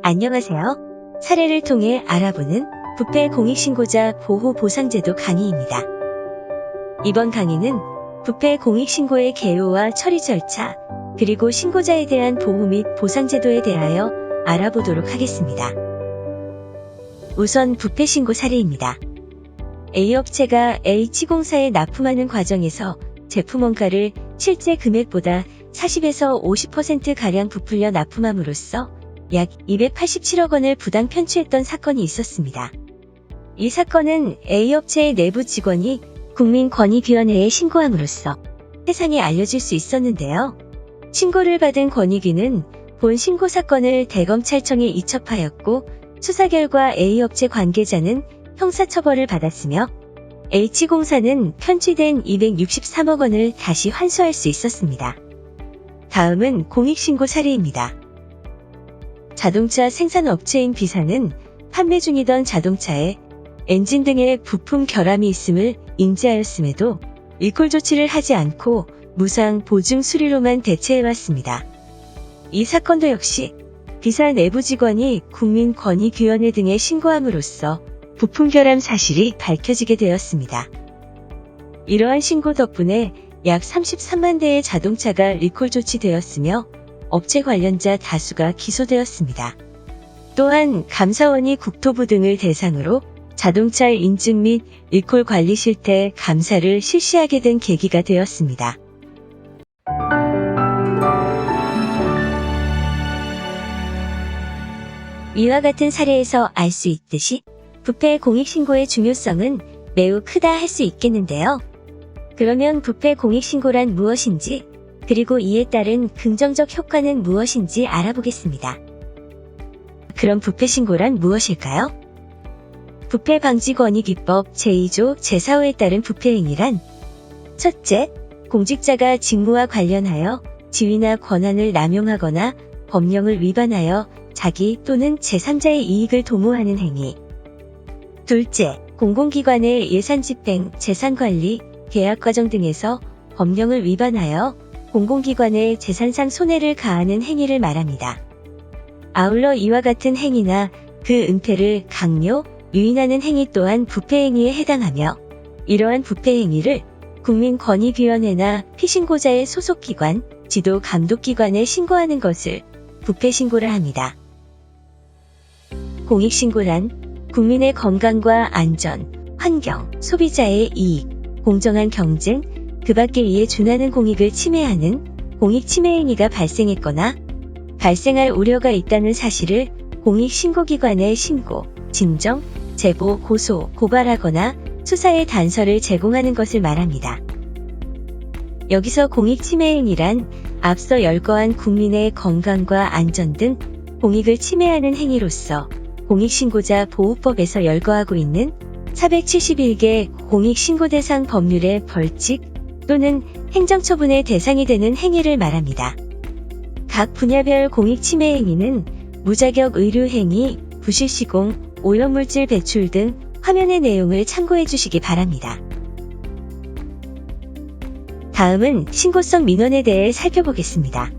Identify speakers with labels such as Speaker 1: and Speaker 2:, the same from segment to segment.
Speaker 1: 안녕하세요. 사례를 통해 알아보는 부패 공익신고자 보호보상제도 강의입니다. 이번 강의는 부패 공익신고의 개요와 처리 절차, 그리고 신고자에 대한 보호 및 보상제도에 대하여 알아보도록 하겠습니다. 우선 부패 신고 사례입니다. A업체가 H공사에 납품하는 과정에서 제품 원가를 실제 금액보다 40에서 50%가량 부풀려 납품함으로써 약 287억 원을 부당 편취했던 사건이 있었습니다. 이 사건은 A업체의 내부 직원이 국민권익위원회에 신고함으로써 세상에 알려질 수 있었는데요. 신고를 받은 권익위는 본 신고 사건을 대검찰청에 이첩하였고 수사 결과 A업체 관계자는 형사처벌을 받았으며 H공사는 편취된 263억 원을 다시 환수할 수 있었습니다. 다음은 공익신고 사례입니다. 자동차 생산업체인 B사는 판매 중이던 자동차에 엔진 등의 부품 결함이 있음을 인지하였음에도 리콜 조치를 하지 않고 무상 보증 수리로만 대체해왔습니다. 이 사건도 역시 B사 내부 직원이 국민권익위원회 등에 신고함으로써 부품 결함 사실이 밝혀지게 되었습니다. 이러한 신고 덕분에 약 33만 대의 자동차가 리콜 조치되었으며 업체 관련자 다수가 기소되었습니다. 또한 감사원이 국토부 등을 대상으로 자동차 인증 및 리콜 관리 실태 감사를 실시하게 된 계기가 되었습니다. 이와 같은 사례에서 알 수 있듯이 부패 공익신고의 중요성은 매우 크다 할 수 있겠는데요. 그러면 부패 공익신고란 무엇인지, 그리고 이에 따른 긍정적 효과는 무엇인지 알아보겠습니다. 그럼 부패 신고란 무엇일까요? 부패방지권익위법 제2조 제4호에 따른 부패행위란 첫째, 공직자가 직무와 관련하여 지위나 권한을 남용하거나 법령을 위반하여 자기 또는 제3자의 이익을 도모하는 행위. 둘째, 공공기관의 예산집행, 재산관리, 계약과정 등에서 법령을 위반하여 공공기관의 재산상 손해를 가하는 행위를 말합니다. 아울러 이와 같은 행위나 그 은폐를 강요, 유인하는 행위 또한 부패행위에 해당하며 이러한 부패행위를 국민권익위원회나 피신고자의 소속기관, 지도감독기관에 신고하는 것을 부패신고라 합니다. 공익신고란 국민의 건강과 안전, 환경, 소비자의 이익, 공정한 경쟁, 그 밖에 이에 준하는 공익을 침해하는 공익침해행위가 발생했거나 발생할 우려가 있다는 사실을 공익신고기관에 신고, 진정, 제보, 고소, 고발하거나 수사의 단서를 제공하는 것을 말합니다. 여기서 공익침해행위란 앞서 열거한 국민의 건강과 안전 등 공익을 침해하는 행위로서 공익신고자 보호법에서 열거하고 있는 471개 공익신고 대상 법률의 벌칙 또는 행정처분의 대상이 되는 행위를 말합니다. 각 분야별 공익침해 행위는 무자격 의료행위, 부실시공, 오염물질 배출 등 화면의 내용을 참고해 주시기 바랍니다. 다음은 신고성 민원에 대해 살펴보겠습니다.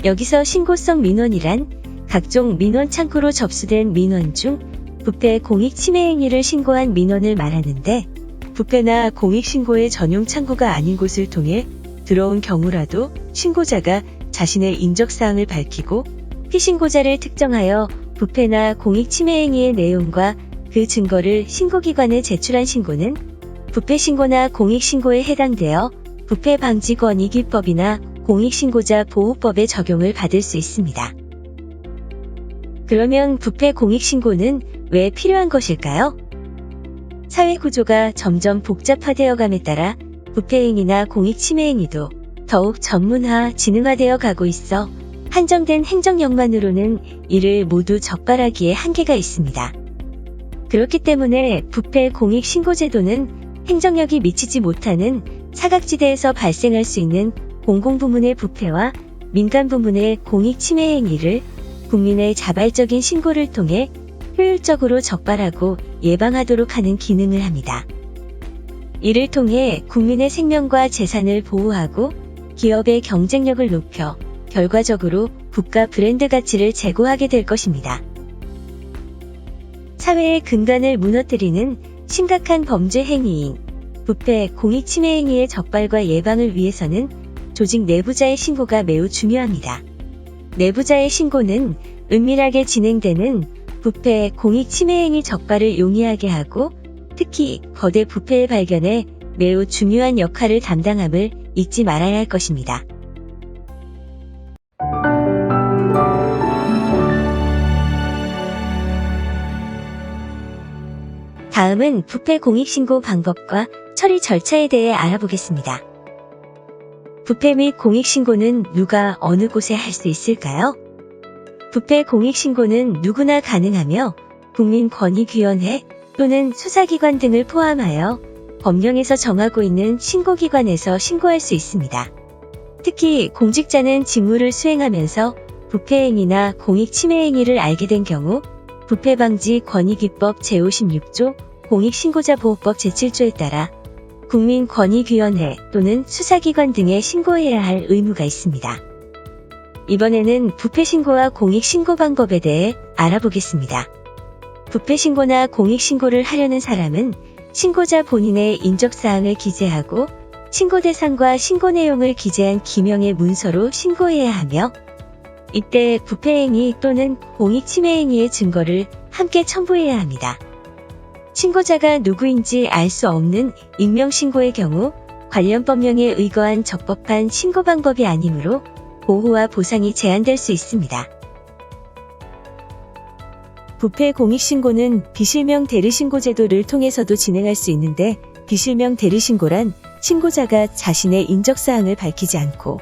Speaker 1: 여기서 신고성 민원이란 각종 민원 창구로 접수된 민원 중 부패 공익침해 행위를 신고한 민원을 말하는데 부패나 공익신고의 전용 창구가 아닌 곳을 통해 들어온 경우라도 신고자가 자신의 인적사항을 밝히고 피신고자를 특정하여 부패나 공익침해 행위의 내용과 그 증거를 신고기관에 제출한 신고는 부패신고나 공익신고에 해당되어 부패방지권익위법이나 공익신고자 보호법의 적용을 받을 수 있습니다. 그러면 부패 공익신고는 왜 필요한 것일까요? 사회구조가 점점 복잡화되어감에 따라 부패행위나 공익침해행위도 더욱 전문화, 지능화되어 가고 있어 한정된 행정력만으로는 이를 모두 적발하기에 한계가 있습니다. 그렇기 때문에 부패 공익신고제도는 행정력이 미치지 못하는 사각지대에서 발생할 수 있는 공공부문의 부패와 민간부문의 공익침해 행위를 국민의 자발적인 신고를 통해 효율적으로 적발하고 예방하도록 하는 기능을 합니다. 이를 통해 국민의 생명과 재산을 보호하고 기업의 경쟁력을 높여 결과적으로 부가 브랜드 가치를 제고하게 될 것입니다. 사회의 근간을 무너뜨리는 심각한 범죄 행위인 부패, 공익침해 행위의 적발과 예방을 위해서는 조직 내부자의 신고가 매우 중요합니다. 내부자의 신고는 은밀하게 진행되는 부패, 공익침해 행위 적발을 용이하게 하고 특히 거대 부패의 발견에 매우 중요한 역할을 담당함을 잊지 말아야 할 것입니다. 다음은 부패 공익신고 방법과 처리 절차에 대해 알아보겠습니다. 부패 및 공익신고는 누가 어느 곳에 할 수 있을까요? 부패 공익신고는 누구나 가능하며 국민권익위원회 또는 수사기관 등을 포함하여 법령에서 정하고 있는 신고기관에서 신고할 수 있습니다. 특히 공직자는 직무를 수행하면서 부패행위나 공익침해행위를 알게 된 경우 부패방지권익위법 제56조 공익신고자보호법 제7조에 따라 국민권익위원회 또는 수사기관 등에 신고해야 할 의무가 있습니다. 이번에는 부패신고와 공익신고 방법에 대해 알아보겠습니다. 부패신고나 공익신고를 하려는 사람은 신고자 본인의 인적사항을 기재하고 신고 대상과 신고 내용을 기재한 기명의 문서로 신고해야 하며 이때 부패행위 또는 공익침해행위의 증거를 함께 첨부해야 합니다. 신고자가 누구인지 알 수 없는 익명신고의 경우 관련 법령에 의거한 적법한 신고 방법이 아니므로 보호와 보상이 제한될 수 있습니다. 부패 공익신고는 비실명 대리신고 제도를 통해서도 진행할 수 있는데 비실명 대리신고란 신고자가 자신의 인적사항을 밝히지 않고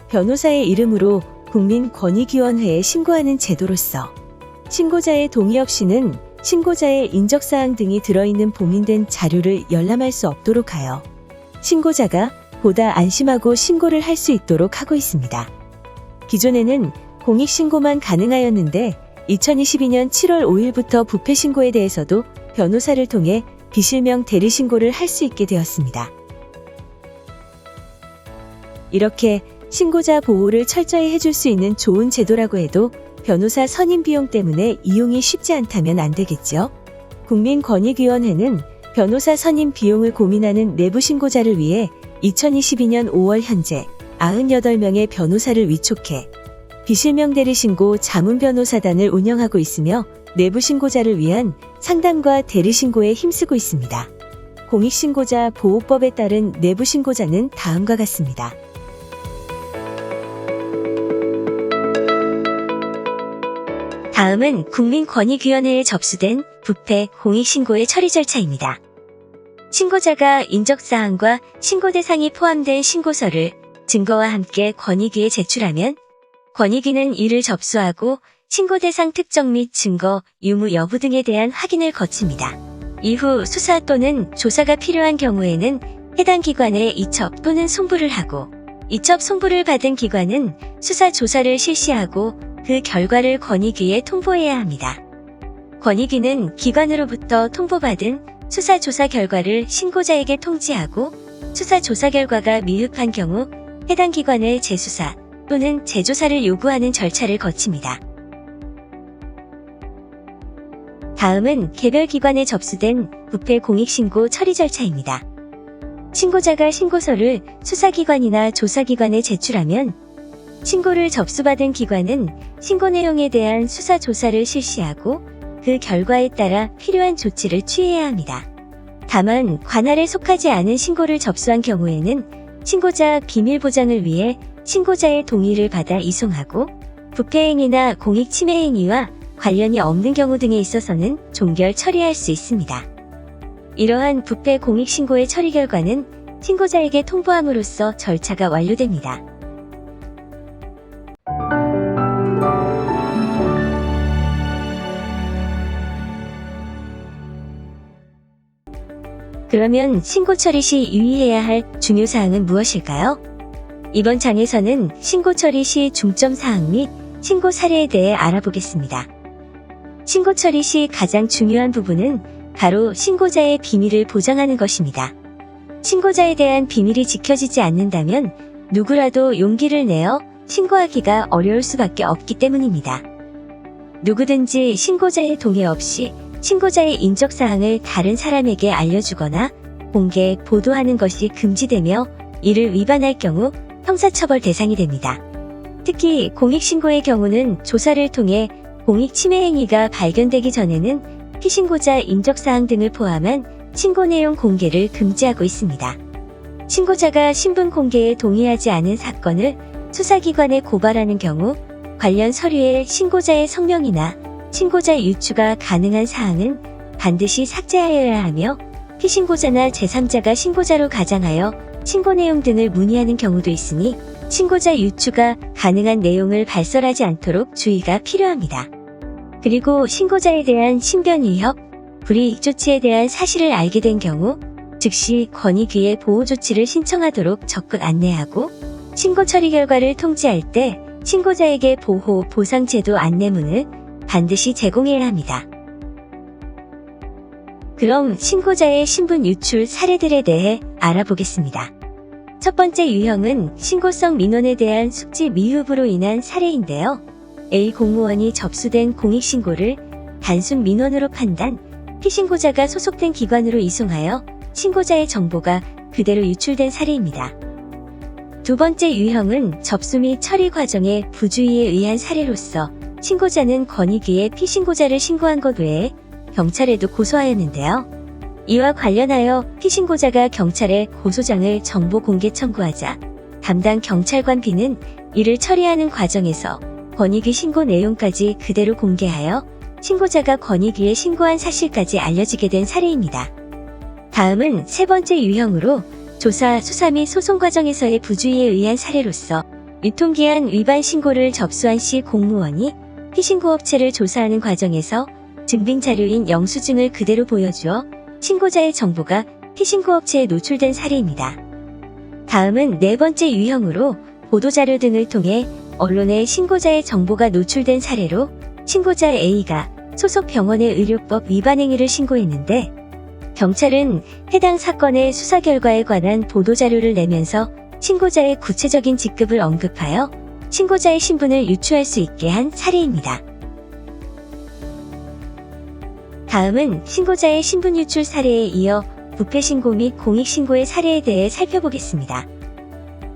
Speaker 1: 변호사의 이름으로 국민권익위원회에 신고하는 제도로서 신고자의 동의 없이는 신고자의 인적사항 등이 들어있는 봉인된 자료를 열람할 수 없도록 하여 신고자가 보다 안심하고 신고를 할 수 있도록 하고 있습니다. 기존에는 공익신고만 가능하였는데 2022년 7월 5일부터 부패신고에 대해서도 변호사를 통해 비실명 대리신고를 할 수 있게 되었습니다. 이렇게 신고자 보호를 철저히 해줄 수 있는 좋은 제도라고 해도 변호사 선임 비용 때문에 이용이 쉽지 않다면 안 되겠죠. 국민권익위원회는 변호사 선임 비용을 고민하는 내부 신고자를 위해 2022년 5월 현재 98명의 변호사를 위촉해 비실명 대리신고 자문변호사단을 운영하고 있으며 내부 신고자를 위한 상담과 대리신고에 힘쓰고 있습니다. 공익신고자 보호법에 따른 내부 신고자는 다음과 같습니다. 다음은 국민권익위원회에 접수된 부패 공익신고의 처리 절차입니다. 신고자가 인적사항과 신고 대상이 포함된 신고서를 증거와 함께 권익위에 제출하면 권익위는 이를 접수하고 신고 대상 특정 및 증거, 유무 여부 등에 대한 확인을 거칩니다. 이후 수사 또는 조사가 필요한 경우에는 해당 기관에 이첩 또는 송부를 하고 이첩 송부를 받은 기관은 수사 조사를 실시하고 그 결과를 권익위에 통보해야 합니다. 권익위는 기관으로부터 통보받은 수사 조사 결과를 신고자에게 통지하고 수사 조사 결과가 미흡한 경우 해당 기관에 재수사 또는 재조사를 요구하는 절차를 거칩니다. 다음은 개별 기관에 접수된 부패 공익신고 처리 절차입니다. 신고자가 신고서를 수사기관이나 조사기관에 제출하면 신고를 접수받은 기관은 신고 내용에 대한 수사 조사를 실시하고 그 결과에 따라 필요한 조치를 취해야 합니다. 다만 관할에 속하지 않은 신고를 접수한 경우에는 신고자 비밀 보장을 위해 신고자의 동의를 받아 이송하고 부패행위나 공익침해행위와 관련이 없는 경우 등에 있어서는 종결 처리할 수 있습니다. 이러한 부패 공익신고의 처리 결과는 신고자에게 통보함으로써 절차가 완료됩니다. 그러면 신고 처리 시 유의해야 할 중요사항은 무엇일까요? 이번 장에서는 신고 처리 시 중점사항 및 신고 사례에 대해 알아보겠습니다. 신고 처리 시 가장 중요한 부분은 바로 신고자의 비밀을 보장하는 것입니다. 신고자에 대한 비밀이 지켜지지 않는다면 누구라도 용기를 내어 신고하기가 어려울 수밖에 없기 때문입니다. 누구든지 신고자의 동의 없이 신고자의 인적사항을 다른 사람에게 알려주거나 공개, 보도하는 것이 금지되며 이를 위반할 경우 형사처벌 대상이 됩니다. 특히 공익신고의 경우는 조사를 통해 공익침해 행위가 발견되기 전에는 피신고자 인적사항 등을 포함한 신고 내용 공개를 금지하고 있습니다. 신고자가 신분 공개에 동의하지 않은 사건을 수사기관에 고발하는 경우 관련 서류에 신고자의 성명이나 신고자 유추가 가능한 사항은 반드시 삭제하여야 하며 피신고자나 제3자가 신고자로 가장하여 신고 내용 등을 문의하는 경우도 있으니 신고자 유추가 가능한 내용을 발설하지 않도록 주의가 필요합니다. 그리고 신고자에 대한 신변 위협, 불이익 조치에 대한 사실을 알게 된 경우 즉시 권익위에 보호 조치를 신청하도록 적극 안내하고 신고 처리 결과를 통지할 때 신고자에게 보호, 보상 제도 안내문을 반드시 제공해야 합니다. 그럼 신고자의 신분 유출 사례들에 대해 알아보겠습니다. 첫 번째 유형은 신고성 민원에 대한 숙지 미흡으로 인한 사례인데요. A 공무원이 접수된 공익신고를 단순 민원으로 판단, 피신고자가 소속된 기관으로 이송하여 신고자의 정보가 그대로 유출된 사례입니다. 두 번째 유형은 접수 및 처리 과정의 부주의에 의한 사례로서 신고자는 권익위에 피신고자를 신고한 것 외에 경찰에도 고소하였는데요. 이와 관련하여 피신고자가 경찰에 고소장을 정보 공개 청구하자 담당 경찰관 B는 이를 처리하는 과정에서 권익위 신고 내용까지 그대로 공개하여 신고자가 권익위에 신고한 사실까지 알려지게 된 사례입니다. 다음은 세 번째 유형으로 조사, 수사 및 소송 과정에서의 부주의에 의한 사례로서 유통기한 위반 신고를 접수한 시 공무원이 피신고업체를 조사하는 과정에서 증빙자료인 영수증을 그대로 보여주어 신고자의 정보가 피신고업체에 노출된 사례입니다. 다음은 네 번째 유형으로 보도자료 등을 통해 언론에 신고자의 정보가 노출된 사례로 신고자 A가 소속 병원의 의료법 위반 행위를 신고했는데 경찰은 해당 사건의 수사 결과에 관한 보도자료를 내면서 신고자의 구체적인 직급을 언급하여 신고자의 신분을 유추할 수 있게 한 사례입니다. 다음은 신고자의 신분 유출 사례에 이어 부패신고 및 공익신고의 사례에 대해 살펴보겠습니다.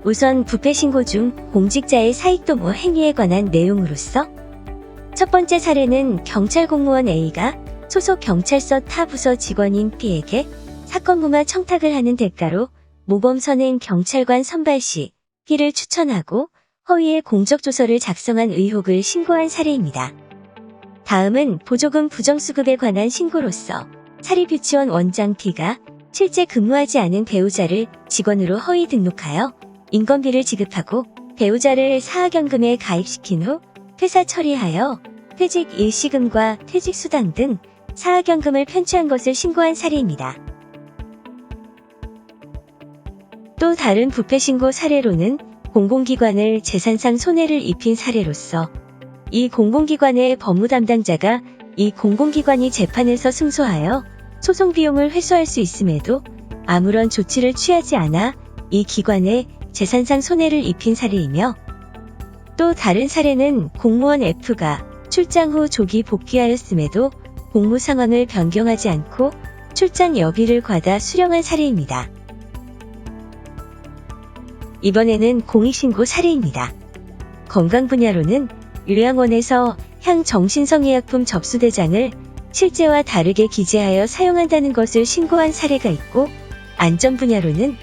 Speaker 1: 우선 부패신고 중 공직자의 사익도모 행위에 관한 내용으로서 첫 번째 사례는 경찰 공무원 A가 소속 경찰서 타 부서 직원인 B에게 사건 무마 청탁을 하는 대가로 모범 선행 경찰관 선발 시 B를 추천하고 허위의 공적조서를 작성한 의혹을 신고한 사례입니다. 다음은 보조금 부정수급에 관한 신고로서 사립유치원 원장 B가 실제 근무하지 않은 배우자를 직원으로 허위 등록하여 인건비를 지급하고 배우자를 사학연금에 가입시킨 후 회사 처리하여 퇴직 일시금과 퇴직수당 등 사학연금을 편취한 것을 신고한 사례입니다. 또 다른 부패신고 사례로는 공공기관을 재산상 손해를 입힌 사례로서 이 공공기관의 법무담당자가 이 공공기관이 재판에서 승소하여 소송 비용을 회수할 수 있음에도 아무런 조치를 취하지 않아 이 기관에 재산상 손해를 입힌 사례이며 또 다른 사례는 공무원 F가 출장 후 조기 복귀하였음에도 공무 상황을 변경하지 않고 출장 여비를 과다 수령한 사례입니다. 이번에는 공익신고 사례입니다. 건강 분야로는 요양원에서 향정신성의약품 접수대장을 실제와 다르게 기재하여 사용한다는 것을 신고한 사례가 있고 안전 분야로는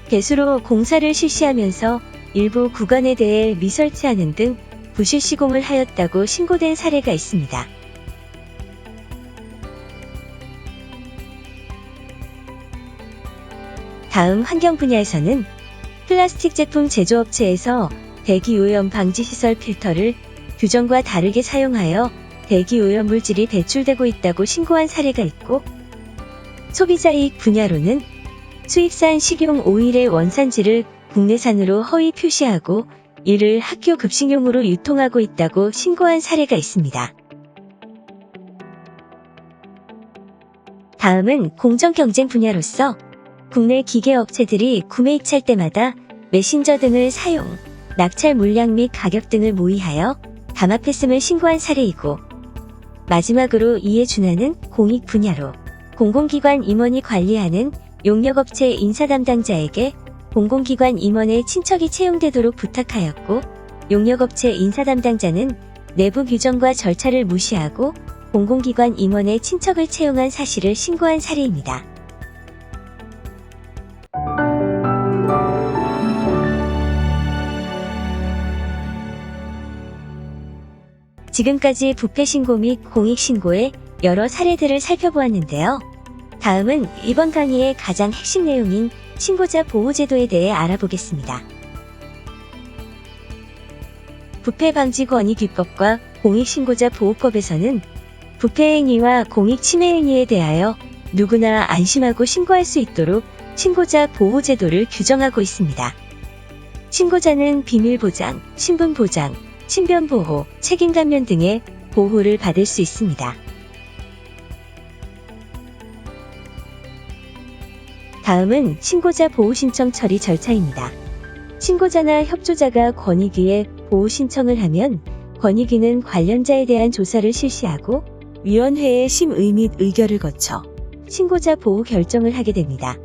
Speaker 1: 배수로 공사를 실시하면서 일부 구간에 대해 미설치하는 등 부실 시공을 하였다고 신고된 사례가 있습니다. 다음 환경 분야에서는 플라스틱 제품 제조업체에서 대기오염 방지시설 필터를 규정과 다르게 사용하여 대기오염 물질이 배출되고 있다고 신고한 사례가 있고 소비자 이익 분야로는 수입산 식용 오일의 원산지를 국내산으로 허위 표시하고 이를 학교 급식용으로 유통하고 있다고 신고한 사례가 있습니다. 다음은 공정경쟁 분야로서 국내 기계업체들이 구매 입찰 때마다 메신저 등을 사용, 낙찰 물량 및 가격 등을 모의하여 담합했음을 신고한 사례이고, 마지막으로 이에 준하는 공익 분야로 공공기관 임원이 관리하는 용역업체 인사 담당자에게 공공기관 임원의 친척이 채용되도록 부탁하였고, 용역업체 인사 담당자는 내부 규정과 절차를 무시하고 공공기관 임원의 친척을 채용한 사실을 신고한 사례입니다. 지금까지 부패신고 및 공익신고의 여러 사례들을 살펴보았는데요. 다음은 이번 강의의 가장 핵심 내용인 신고자 보호제도에 대해 알아보겠습니다. 부패방지권익위법과 공익신고자 보호법에서는 부패행위와 공익침해행위에 대하여 누구나 안심하고 신고할 수 있도록 신고자 보호제도를 규정하고 있습니다. 신고자는 비밀보장, 신분보장, 신변보호, 책임감면 등의 보호를 받을 수 있습니다. 다음은 신고자 보호신청 처리 절차입니다. 신고자나 협조자가 권익위에 보호신청을 하면 권익위는 관련자에 대한 조사를 실시하고 위원회의 심의 및 의결을 거쳐 신고자 보호 결정을 하게 됩니다.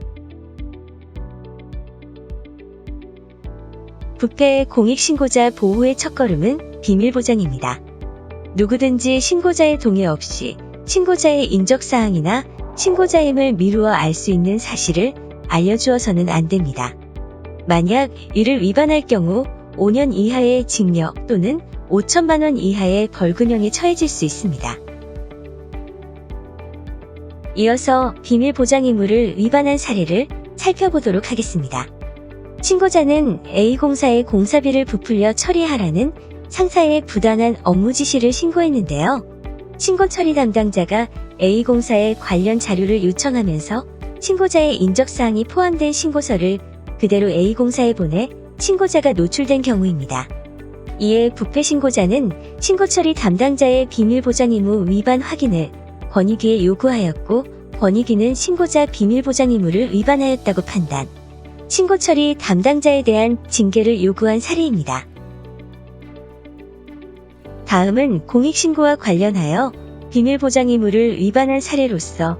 Speaker 1: 부패 공익신고자 보호의 첫걸음은 비밀보장입니다. 누구든지 신고자의 동의 없이 신고자의 인적사항이나 신고자임을 미루어 알 수 있는 사실을 알려주어서는 안 됩니다. 만약 이를 위반할 경우 5년 이하의 징역 또는 5천만 원 이하의 벌금형에 처해질 수 있습니다. 이어서 비밀보장 의무를 위반한 사례를 살펴보도록 하겠습니다. 신고자는 A공사에 공사비를 부풀려 처리하라는 상사의 부당한 업무 지시를 신고했는데요. 신고 처리 담당자가 A공사에 관련 자료를 요청하면서 신고자의 인적사항이 포함된 신고서를 그대로 A공사에 보내 신고자가 노출된 경우입니다. 이에 부패 신고자는 신고 처리 담당자의 비밀보장 의무 위반 확인을 권익위에 요구하였고, 권익위는 신고자 비밀보장 의무를 위반하였다고 판단, 신고 처리 담당자에 대한 징계를 요구한 사례입니다. 다음은 공익신고와 관련하여 비밀보장 의무를 위반한 사례로서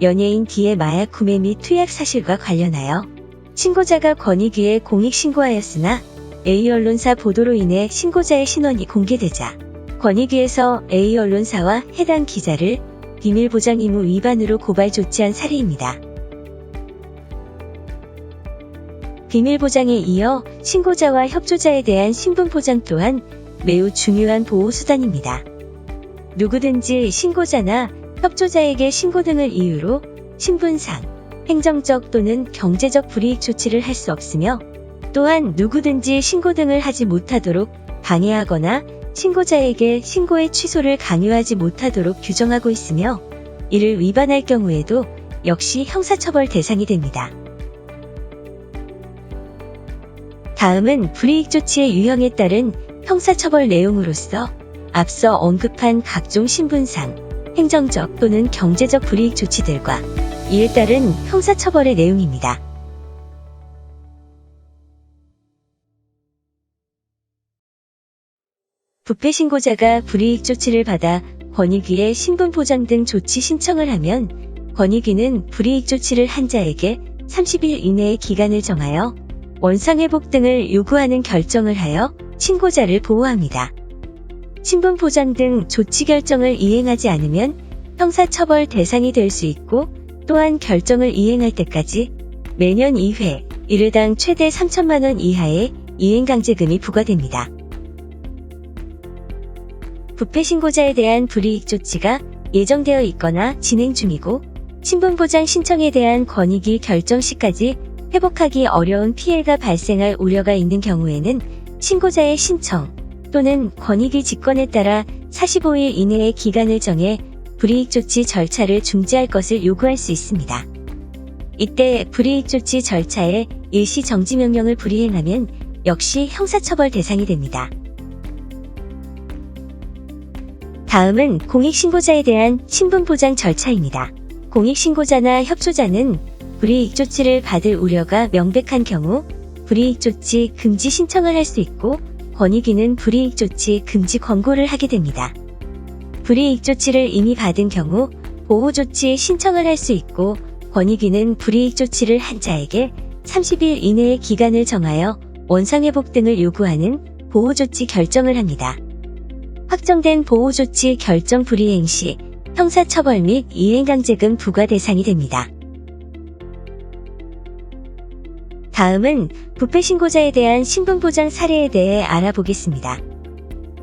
Speaker 1: 연예인 D의 마약 구매 및 투약 사실과 관련하여 신고자가 권익위에 공익신고하였으나 A 언론사 보도로 인해 신고자의 신원이 공개되자 권익위에서 A 언론사와 해당 기자를 비밀보장 의무 위반으로 고발 조치한 사례입니다. 비밀보장에 이어 신고자와 협조자에 대한 신분보장 또한 매우 중요한 보호수단입니다. 누구든지 신고자나 협조자에게 신고 등을 이유로 신분상, 행정적 또는 경제적 불이익 조치를 할 수 없으며, 또한 누구든지 신고 등을 하지 못하도록 방해하거나 신고자에게 신고의 취소를 강요하지 못하도록 규정하고 있으며, 이를 위반할 경우에도 역시 형사처벌 대상이 됩니다. 다음은 불이익 조치의 유형에 따른 형사처벌 내용으로서 앞서 언급한 각종 신분상, 행정적 또는 경제적 불이익 조치들과 이에 따른 형사처벌의 내용입니다. 부패 신고자가 불이익 조치를 받아 권익위에 신분보장 등 조치 신청을 하면 권익위는 불이익 조치를 한 자에게 30일 이내의 기간을 정하여 원상회복 등을 요구하는 결정을 하여 신고자를 보호합니다. 신분보장 등 조치 결정을 이행하지 않으면 형사처벌 대상이 될 수 있고, 또한 결정을 이행할 때까지 매년 2회, 일회당 최대 3천만 원 이하의 이행강제금이 부과됩니다. 부패 신고자에 대한 불이익 조치가 예정되어 있거나 진행 중이고, 신분보장 신청에 대한 권익위 결정 시까지 회복하기 어려운 피해가 발생할 우려가 있는 경우에는 신고자의 신청 또는 권익위 직권에 따라 45일 이내의 기간을 정해 불이익 조치 절차를 중지할 것을 요구할 수 있습니다. 이때 불이익 조치 절차에 일시 정지 명령을 불이행하면 역시 형사처벌 대상이 됩니다. 다음은 공익신고자에 대한 신분보장 절차입니다. 공익신고자나 협조자는 불이익 조치를 받을 우려가 명백한 경우 불이익 조치 금지 신청을 할 수 있고 권익위는 불이익 조치 금지 권고를 하게 됩니다. 불이익 조치를 이미 받은 경우 보호 조치 신청을 할 수 있고 권익위는 불이익 조치를 한 자에게 30일 이내의 기간을 정하여 원상회복 등을 요구하는 보호 조치 결정을 합니다. 확정된 보호 조치 결정 불이행 시 형사처벌 및 이행강제금 부과 대상이 됩니다. 다음은 부패 신고자에 대한 신분보장 사례에 대해 알아보겠습니다.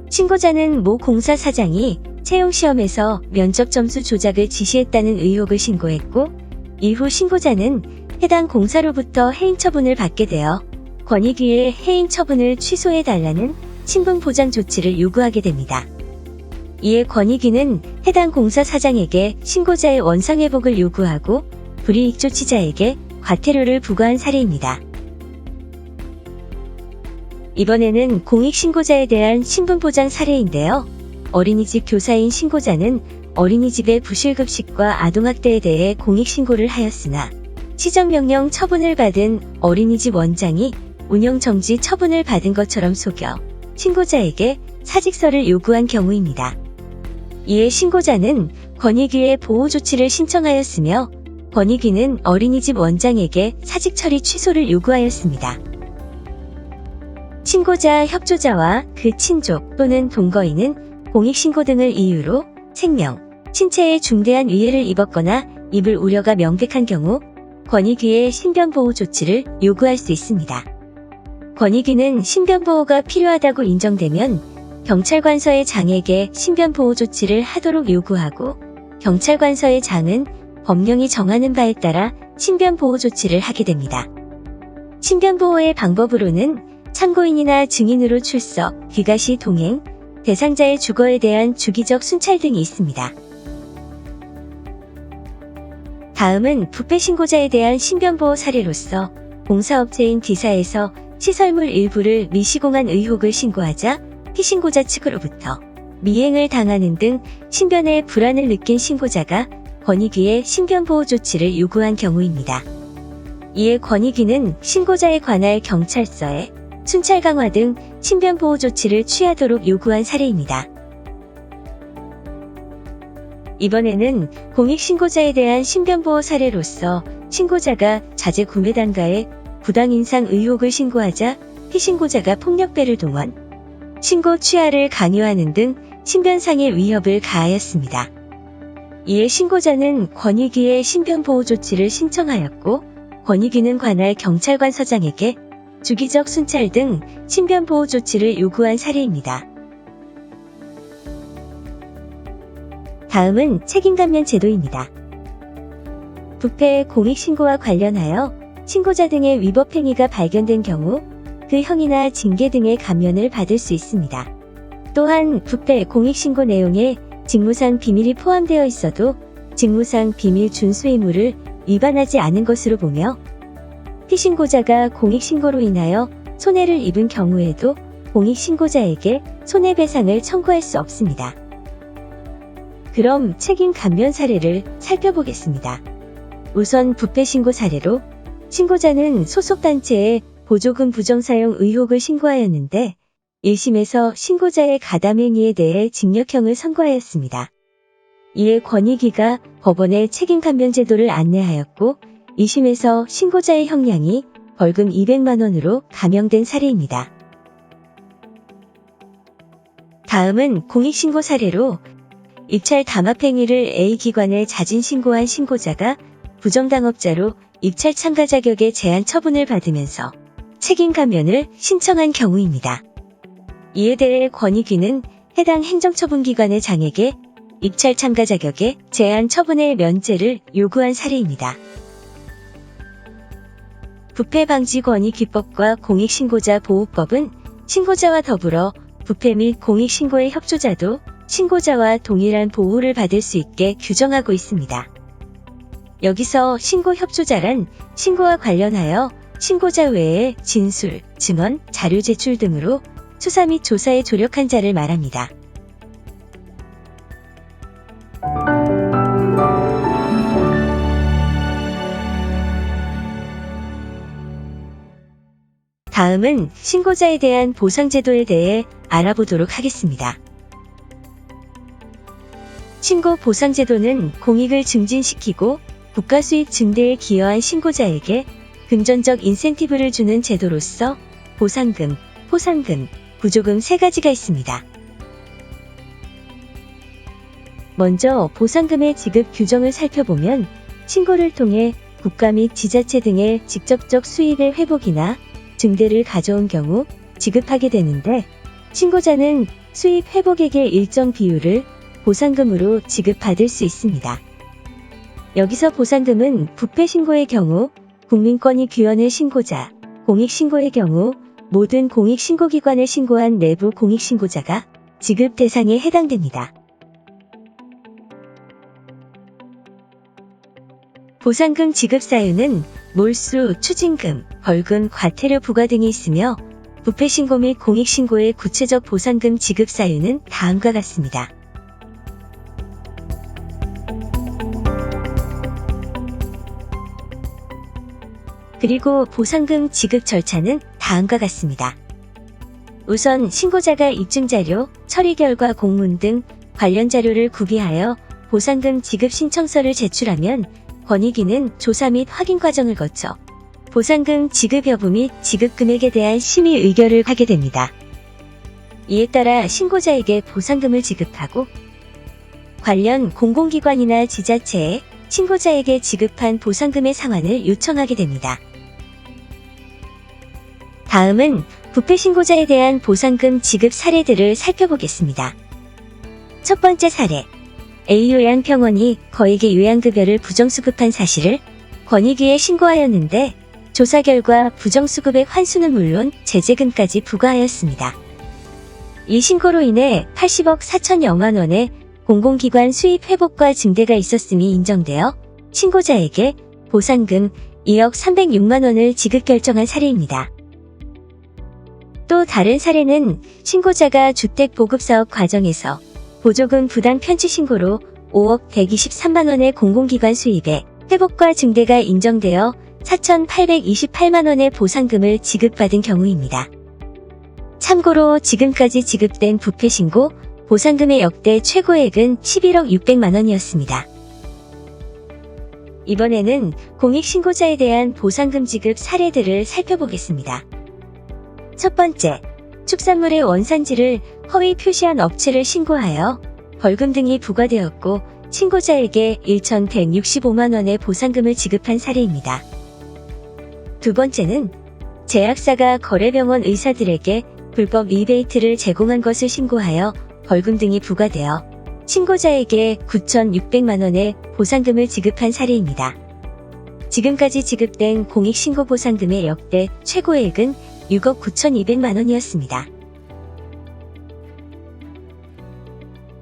Speaker 1: 신고자는 모 공사 사장이 채용시험에서 면접 점수 조작을 지시했다는 의혹을 신고했고, 이후 신고자는 해당 공사로부터 해임 처분을 받게 되어 권익위에 해임 처분을 취소해달라는 신분보장 조치를 요구하게 됩니다. 이에 권익위는 해당 공사 사장에게 신고자의 원상회복을 요구하고 불이익 조치자에게 과태료를 부과한 사례입니다. 이번에는 공익신고자에 대한 신분보장 사례인데요. 어린이집 교사인 신고자는 어린이집의 부실급식과 아동학대에 대해 공익신고를 하였으나 시정명령 처분을 받은 어린이집 원장이 운영정지 처분을 받은 것처럼 속여 신고자에게 사직서를 요구한 경우입니다. 이에 신고자는 권익위에 보호조치를 신청하였으며 권익위는 어린이집 원장에게 사직 처리 취소를 요구하였습니다. 신고자 협조자와 그 친족 또는 동거인은 공익신고 등을 이유로 생명, 신체에 중대한 위해를 입었거나 입을 우려가 명백한 경우 권익위에 신변보호 조치를 요구할 수 있습니다. 권익위는 신변보호가 필요하다고 인정되면 경찰관서의 장에게 신변보호 조치를 하도록 요구하고 경찰관서의 장은 법령이 정하는 바에 따라 신변보호 조치를 하게 됩니다. 신변보호의 방법으로는 참고인이나 증인으로 출석, 귀가시 동행, 대상자의 주거에 대한 주기적 순찰 등이 있습니다. 다음은 부패 신고자에 대한 신변보호 사례로서 공사업체인 D사에서 시설물 일부를 미시공한 의혹을 신고하자 피신고자 측으로부터 미행을 당하는 등 신변에 불안을 느낀 신고자가 권익위에 신변보호 조치를 요구한 경우입니다. 이에 권익위는 신고자에 관할 경찰서에 순찰 강화 등 신변보호 조치를 취하도록 요구한 사례입니다. 이번에는 공익신고자에 대한 신변보호 사례로서 신고자가 자재 구매단가에 부당인상 의혹을 신고하자 피신고자가 폭력배를 동원, 신고 취하를 강요하는 등 신변상의 위협을 가하였습니다. 이에 신고자는 권익위에 신변보호 조치를 신청하였고 권익위는 관할 경찰관서장에게 주기적 순찰 등 신변보호 조치를 요구한 사례입니다. 다음은 책임감면 제도입니다. 부패 공익신고와 관련하여 신고자 등의 위법 행위가 발견된 경우 그 형이나 징계 등의 감면을 받을 수 있습니다. 또한 부패 공익신고 내용에 직무상 비밀이 포함되어 있어도 직무상 비밀 준수 의무를 위반하지 않은 것으로 보며 피신고자가 공익신고로 인하여 손해를 입은 경우에도 공익신고자에게 손해배상을 청구할 수 없습니다. 그럼 책임 감면 사례를 살펴보겠습니다. 우선 부패 신고 사례로 신고자는 소속단체에 보조금 부정사용 의혹을 신고하였는데 1심에서 신고자의 가담행위에 대해 징역형을 선고하였습니다. 이에 권익위가 법원에 책임 감면 제도를 안내하였고 2심에서 신고자의 형량이 벌금 200만 원으로 감형된 사례입니다. 다음은 공익신고 사례로 입찰 담합행위를 A기관에 자진 신고한 신고자가 부정당업자로 입찰 참가 자격의 제한 처분을 받으면서 책임 감면을 신청한 경우입니다. 이에 대해 권익위는 해당 행정처분기관의 장에게 입찰 참가 자격의 제한 처분의 면제를 요구한 사례입니다. 부패방지권익기법과 공익신고자 보호법은 신고자와 더불어 부패 및 공익신고의 협조자도 신고자와 동일한 보호를 받을 수 있게 규정하고 있습니다. 여기서 신고 협조자란 신고와 관련하여 신고자 외에 진술, 증언, 자료 제출 등으로 수사 및 조사에 조력한 자를 말합니다. 다음은 신고자에 대한 보상제도에 대해 알아보도록 하겠습니다. 신고 보상제도는 공익을 증진시키고 국가 수익 증대에 기여한 신고자에게 금전적 인센티브를 주는 제도로서 보상금, 포상금, 구조금 세 가지가 있습니다. 먼저 보상금의 지급 규정을 살펴보면 신고를 통해 국가 및 지자체 등의 직접적 수익의 회복이나 증대를 가져온 경우 지급하게 되는데, 신고자는 수익 회복액의 일정 비율을 보상금으로 지급받을 수 있습니다. 여기서 보상금은 부패 신고의 경우 국민권익 규원을 신고자, 공익 신고의 경우 모든 공익 신고기관을 신고한 내부 공익 신고자가 지급 대상에 해당됩니다. 보상금 지급 사유는 몰수, 추징금, 벌금, 과태료 부과 등이 있으며 부패 신고 및 공익 신고의 구체적 보상금 지급 사유는 다음과 같습니다. 그리고 보상금 지급 절차는 다음과 같습니다. 우선 신고자가 입증자료, 처리 결과 공문 등 관련 자료를 구비하여 보상금 지급 신청서를 제출하면 권익위는 조사 및 확인 과정을 거쳐 보상금 지급 여부 및 지급 금액에 대한 심의 의결을 하게 됩니다. 이에 따라 신고자에게 보상금을 지급하고 관련 공공기관이나 지자체에 신고자에게 지급한 보상금의 상환을 요청하게 됩니다. 다음은 부패 신고자에 대한 보상금 지급 사례들을 살펴보겠습니다. 첫 번째 사례, A 요양병원이 거액의 요양급여를 부정수급한 사실을 권익위에 신고하였는데 조사 결과 부정수급액 환수는 물론 제재금까지 부과하였습니다. 이 신고로 인해 80억 4천여만 원의 공공기관 수입 회복과 증대가 있었음이 인정되어 신고자에게 보상금 2억 306만 원을 지급 결정한 사례입니다. 또 다른 사례는 신고자가 주택보급사업 과정에서 보조금 부당 편취 신고로 5억 123만 원의 공공기관 수입에 회복과 증대가 인정되어 4,828만 원의 보상금을 지급받은 경우입니다. 참고로 지금까지 지급된 부패 신고 보상금의 역대 최고액은 11억 600만 원이었습니다. 이번에는 공익신고자에 대한 보상금 지급 사례들을 살펴보겠습니다. 첫 번째, 축산물의 원산지를 허위 표시한 업체를 신고하여 벌금 등이 부과되었고 신고자에게 1,165만 원의 보상금을 지급한 사례입니다. 두 번째는 제약사가 거래병원 의사들에게 불법 리베이트를 제공한 것을 신고하여 벌금 등이 부과되어 신고자에게 9,600만 원의 보상금을 지급한 사례입니다. 지금까지 지급된 공익신고 보상금의 역대 최고액은 6억 9,200만 원이었습니다.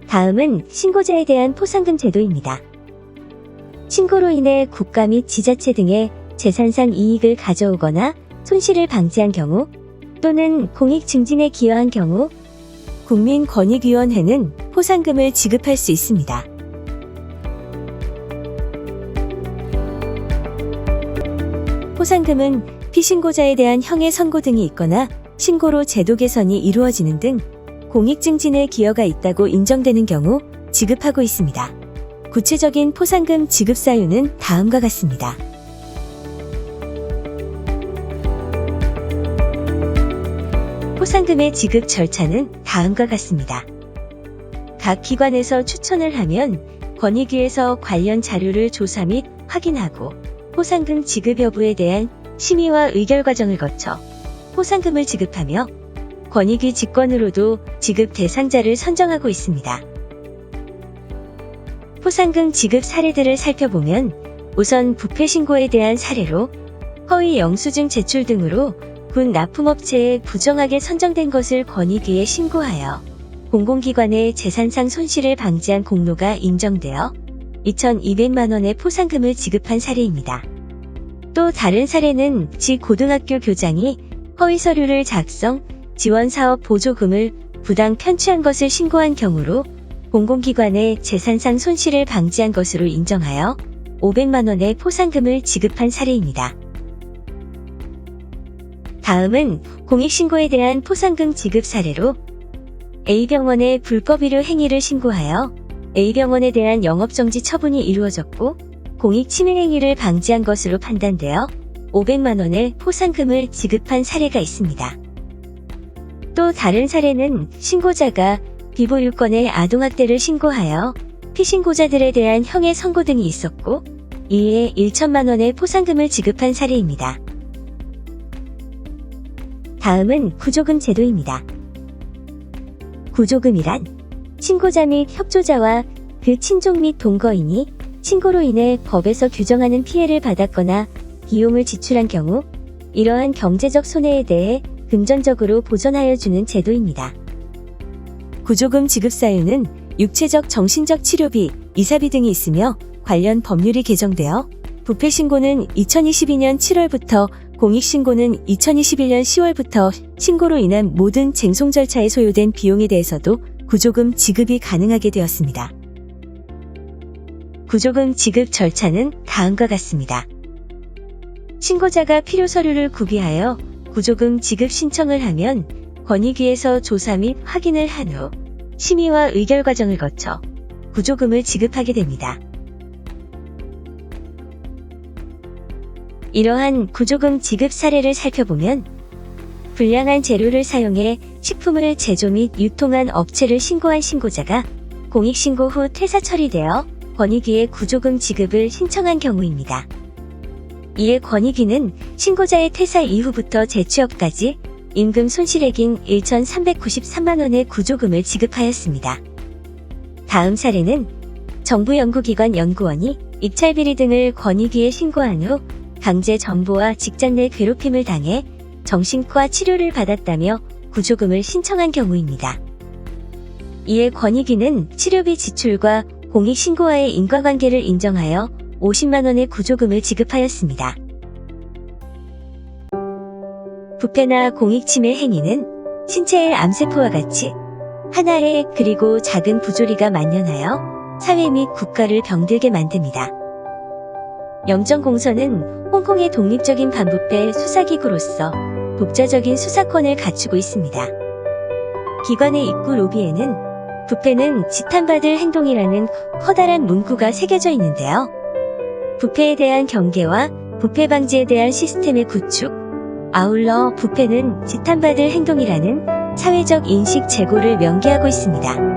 Speaker 1: 다음은 신고자에 대한 포상금 제도입니다. 신고로 인해 국가 및 지자체 등의 재산상 이익을 가져오거나 손실을 방지한 경우 또는 공익 증진에 기여한 경우 국민권익위원회는 포상금을 지급할 수 있습니다. 포상금은 피신고자에 대한 형의 선고 등이 있거나 신고로 제도 개선이 이루어지는 등 공익 증진에 기여가 있다고 인정되는 경우 지급하고 있습니다. 구체적인 포상금 지급 사유는 다음과 같습니다. 포상금의 지급 절차는 다음과 같습니다. 각 기관에서 추천을 하면 권익위에서 관련 자료를 조사 및 확인하고 포상금 지급 여부에 대한 심의와 의결 과정을 거쳐 포상금을 지급하며 권익위 직권으로도 지급 대상자를 선정하고 있습니다. 포상금 지급 사례들을 살펴보면 우선 부패 신고에 대한 사례로 허위 영수증 제출 등으로 군 납품업체에 부정하게 선정된 것을 권익위에 신고하여 공공기관의 재산상 손실을 방지한 공로가 인정되어 2,200만 원의 포상금을 지급한 사례입니다. 또 다른 사례는 지 고등학교 교장이 허위 서류를 작성, 지원사업 보조금을 부당 편취한 것을 신고한 경우로 공공기관의 재산상 손실을 방지한 것으로 인정하여 500만 원의 포상금을 지급한 사례입니다. 다음은 공익신고에 대한 포상금 지급 사례로 A병원에 불법의료 행위를 신고하여 A병원에 대한 영업정지 처분이 이루어졌고 공익침해 행위를 방지한 것으로 판단되어 500만 원의 포상금을 지급한 사례가 있습니다. 또 다른 사례는 신고자가 비보육건의 아동학대를 신고하여 피신고자들에 대한 형의 선고 등이 있었고 이에 1천만 원의 포상금을 지급한 사례입니다. 다음은 구조금 제도입니다. 구조금이란 신고자 및 협조자와 그 친족 및 동거인이 신고로 인해 법에서 규정하는 피해를 받았거나 비용을 지출한 경우 이러한 경제적 손해에 대해 금전적으로 보전하여 주는 제도입니다. 구조금 지급 사유는 육체적, 정신적 치료비, 이사비 등이 있으며 관련 법률이 개정되어 부패신고는 2022년 7월부터 공익신고는 2021년 10월부터 신고로 인한 모든 쟁송 절차에 소요된 비용에 대해서도 구조금 지급이 가능하게 되었습니다. 구조금 지급 절차는 다음과 같습니다. 신고자가 필요 서류를 구비하여 구조금 지급 신청을 하면 권익위에서 조사 및 확인을 한 후 심의와 의결 과정을 거쳐 구조금을 지급하게 됩니다. 이러한 구조금 지급 사례를 살펴보면 불량한 재료를 사용해 식품을 제조 및 유통한 업체를 신고한 신고자가 공익신고 후 퇴사 처리되어 권익위에 구조금 지급을 신청한 경우입니다. 이에 권익위는 신고자의 퇴사 이후부터 재취업까지 임금 손실액인 1,393만 원의 구조금을 지급하였습니다. 다음 사례는 정부 연구기관 연구원이 입찰비리 등을 권익위에 신고한 후 강제 전보와 직장 내 괴롭힘을 당해 정신과 치료를 받았다며 구조금을 신청한 경우입니다. 이에 권익위는 치료비 지출과 공익신고와의 인과관계를 인정하여 50만 원의 구조금을 지급하였습니다. 부패나 공익침해 행위는 신체의 암세포와 같이 하나의 그리고 작은 부조리가 만연하여 사회 및 국가를 병들게 만듭니다. 영정공서는 홍콩의 독립적인 반부패 수사기구로서 독자적인 수사권을 갖추고 있습니다. 기관의 입구 로비에는 부패는 지탄받을 행동이라는 커다란 문구가 새겨져 있는데요. 부패에 대한 경계와 부패 방지에 대한 시스템의 구축, 아울러 부패는 지탄받을 행동이라는 사회적 인식 제고를 명기하고 있습니다.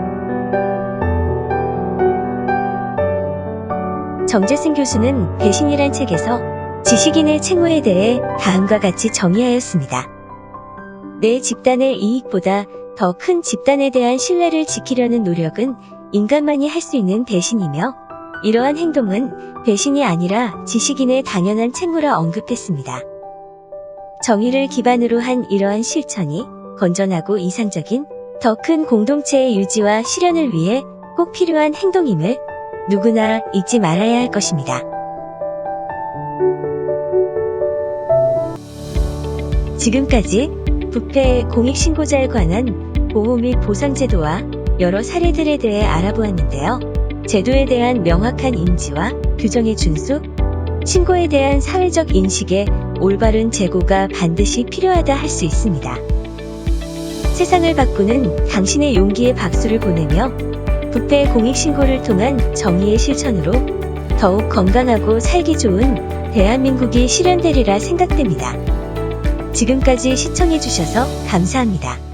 Speaker 1: 정재승 교수는 배신이란 책에서 지식인의 책무에 대해 다음과 같이 정의하였습니다. 내 집단의 이익보다 더 큰 집단에 대한 신뢰를 지키려는 노력은 인간만이 할 수 있는 배신이며 이러한 행동은 배신이 아니라 지식인의 당연한 책무라 언급했습니다. 정의를 기반으로 한 이러한 실천이 건전하고 이상적인 더 큰 공동체의 유지와 실현을 위해 꼭 필요한 행동임을 누구나 잊지 말아야 할 것입니다. 지금까지 부패 공익신고자에 관한 보호 및 보상제도와 여러 사례들에 대해 알아보았는데요. 제도에 대한 명확한 인지와 규정의 준수, 신고에 대한 사회적 인식의 올바른 제고가 반드시 필요하다 할 수 있습니다. 세상을 바꾸는 당신의 용기에 박수를 보내며 부패 공익신고를 통한 정의의 실천으로 더욱 건강하고 살기 좋은 대한민국이 실현되리라 생각됩니다. 지금까지 시청해주셔서 감사합니다.